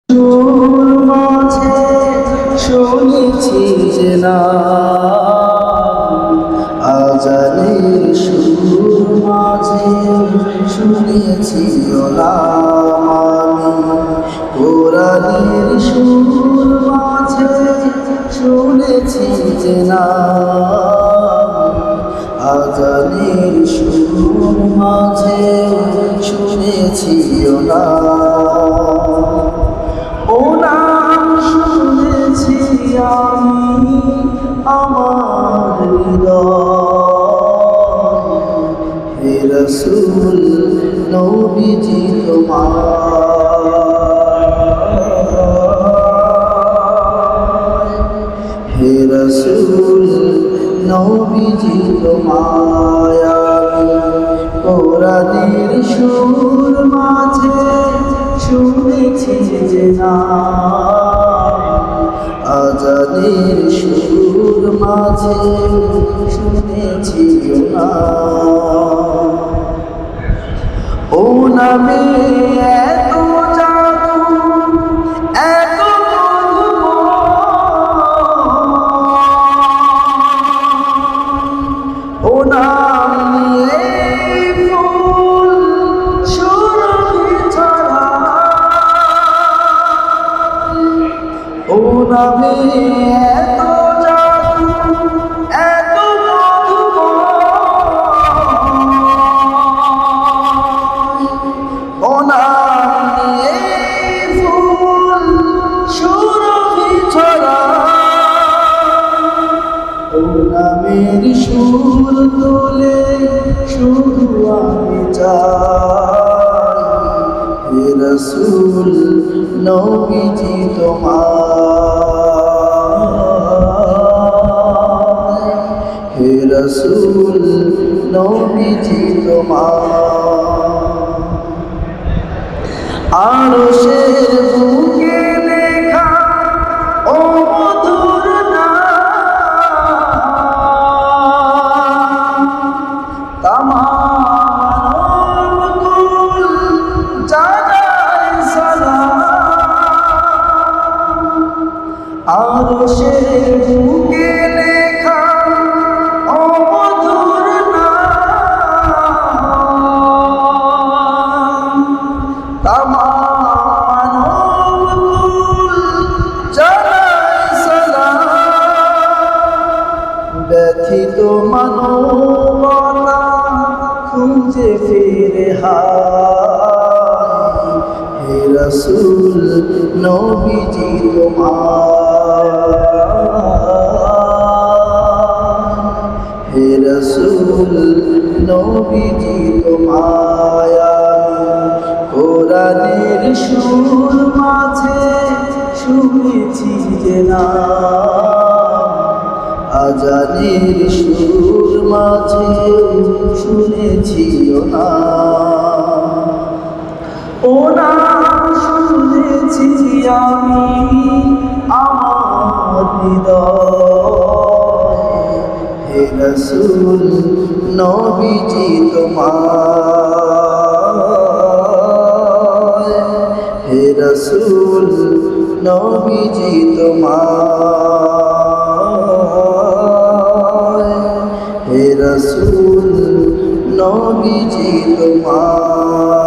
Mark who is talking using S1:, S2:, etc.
S1: সুর মাঝে শুনেছি যে না আজানের সুর মাঝে শুনেছি ওলাম আমি কোরআনের সুর মাঝে শুনেছি যে না আজানের সুর মাঝে শুনেছি ওলাম ও নাম শুনেছি আমি আমার হৃদয় হে রাসূল নবীজি তোমার হে রাসূল নবীজি তোমায় আমি কোরআনের সুর মাঝে শুনেছি যে না আজানের সুর মাঝে শুনেছি না ও নামে এত জাদু এত ও নাম নিয়ে ফুল সুরভি ছড়া ও নামে এত জাদু এত ও নাম নিয়ে ফুল সুরভি ছড়া ও নামের সুর তোলে শুধু আমি চাই হে রাসূল নবীজি তোমার হে রাসূল নবীজি তোমার আরশের বুকে লেখা ও মধুর নাম তামাম কুল জানায় সালাম আরশের বুকে লেখা ও মধুর নাম তামাম কুল জানায় সালাম ব্যথিত মানবতা খুঁজে ফিরে হায় হে রাসূল নবীজি তোমার হে রাসূল নবীজি তোমায় কোরআনের সুর মাঝে শুনেছি যে না আজানের সুর মাঝে শুনেছি না ও না শুনেছি আমি আমার হৃদয় হে রাসূল নবীজি তোমার হে রাসূল নবীজি তোমার হে রাসূল নবীজি তোমার